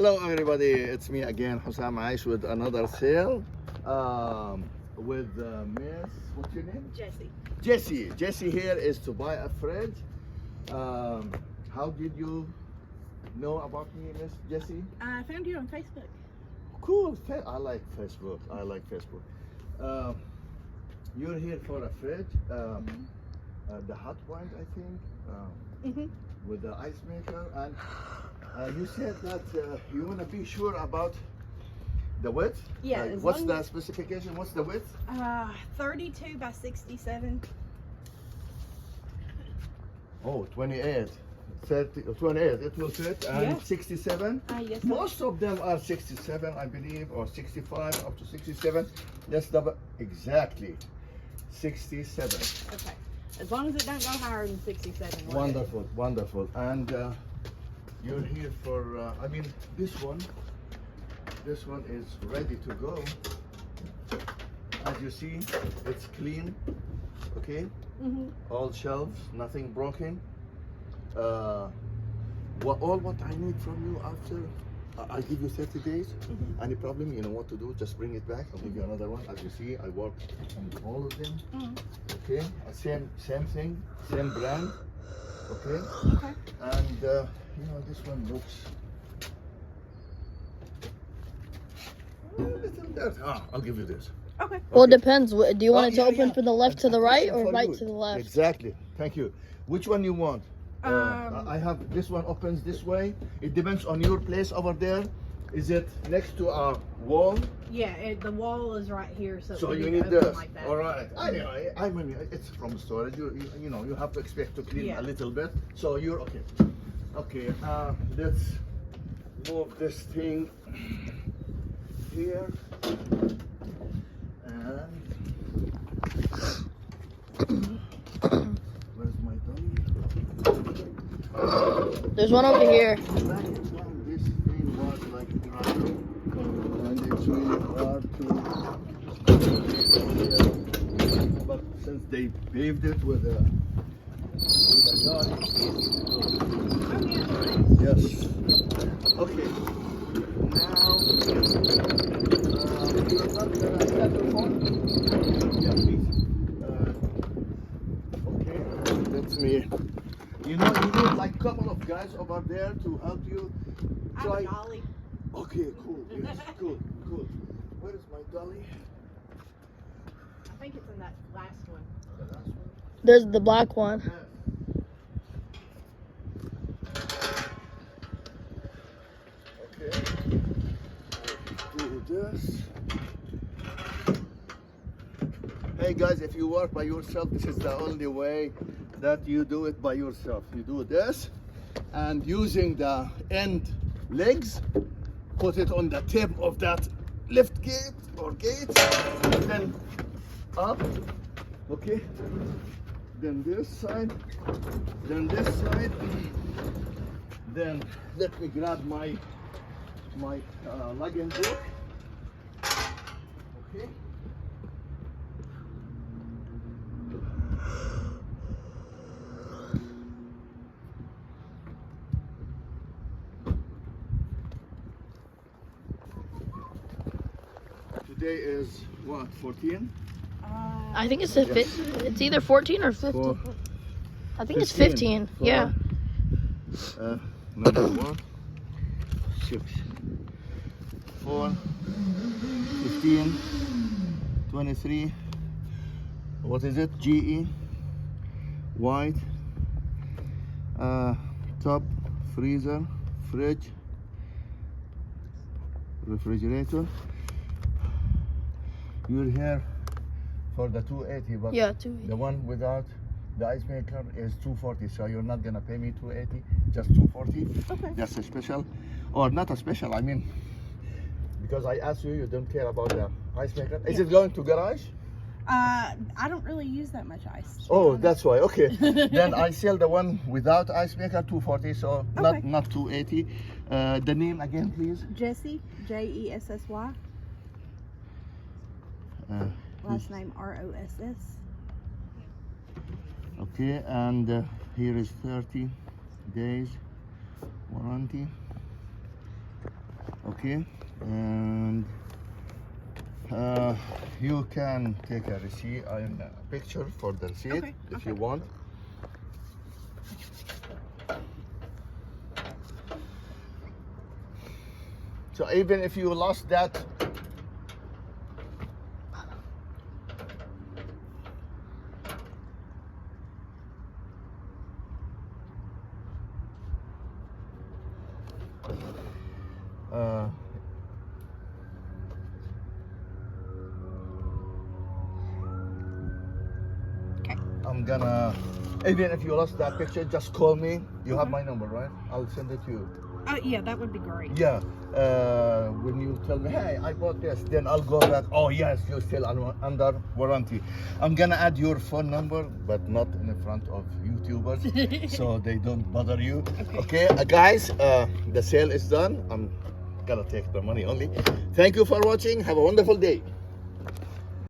Hello everybody, it's me again, Hussam Aish with another sale. With Miss, what's your name? Jessie. Jessie here is to buy a fridge. How did you know about me, Miss Jessie? I found you on Facebook. Cool, I like Facebook. You're here for a fridge, the Hotpoint, I think, with the ice maker, and you said that you want to be sure about the width. Yeah. What's the specification? What's the width? 32 by 67. Oh, 28. 30, 28, it will fit, and Yes. 67. Yes, sir. Most of them are 67, I believe, or 65 up to 67. That's the exactly 67. Okay. As long as it don't go higher than 67. we're Wonderful, wonderful. And you're here for, I mean, this one is ready to go. As you see, it's clean, okay? good. All shelves, nothing broken. All what I need from you after, I'll give you 30 days. Any problem, you know what to do, just bring it back. I'll give you another one. As you see, I work on all of them. Okay, same thing, same brand. Okay, Okay. and you know, this one looks a little dirty. I'll give you this. Okay. Well, it depends. Do you want it to Yeah, open yeah. from the left to A the right question or for right you. to the left? Exactly. Thank you. Which one you want? Um, I have this one opens this way. It depends on your place over there. Is it next to a wall? Yeah, the wall is right here, so, So we you need need to open this. like that. All right. I mean, it's from storage. You know, you have to expect to clean Yeah. a little bit. So you're okay. Okay. Let's move this thing here. And where's my dummy? There's one over here. Back in time, this thing was like gravel, and it's really hard to. But since they paved it with a yard, it's easy to do. Yes. Okay. Now, you're not gonna have your phone? Yeah, please. Okay, that's me. You know, you need like a couple of guys over there to help you I have try. a dolly. Okay, cool. Yes, cool. Where is my dolly? I think it's in that last one. The last one? There's the black one. Yes. Okay. Do this. Hey guys, if you work by yourself, this is the only way that you do it by yourself. You do this, and using the end legs, put it on the tip of that lift gate or gate, then up, okay, then this side, then this side, then let me grab my luggage book, okay. Today is what, 14? I think it's it's either 14 or 15. Four. I think it's 15. Yeah. Number 1, 6, 4, 15, 23. What is it? GE, white, top, freezer, fridge, refrigerator. You're here for the 280, but Yeah, 280. the one without the ice maker is 240, so you're not gonna pay me 280, just 240. Okay. That's a special, or not a special, I mean, because I asked you, you don't care about the ice maker. Is it going to garage? I don't really use that much ice. to be Oh, honest. that's why. Okay. Then I sell the one without ice maker 240, so Okay. not 280. The name again, please. Jessie, Jessy. Last name Ross. Okay, and here is 30 days warranty. Okay, and you can take a receipt and a picture for the receipt Okay, if you want. So even if you lost that, Okay. I'm gonna, even if you lost that picture, just call me. You have my number, right? I'll send it to you. Yeah, that would be great. Yeah, when you tell me, hey, I bought this, then I'll go back, oh yes, you're still under warranty. I'm gonna add your phone number, but not in the front of YouTubers, so they don't bother you. Okay, guys, the sale is done. I'm gonna take the money only. Thank you for watching. Have a wonderful day.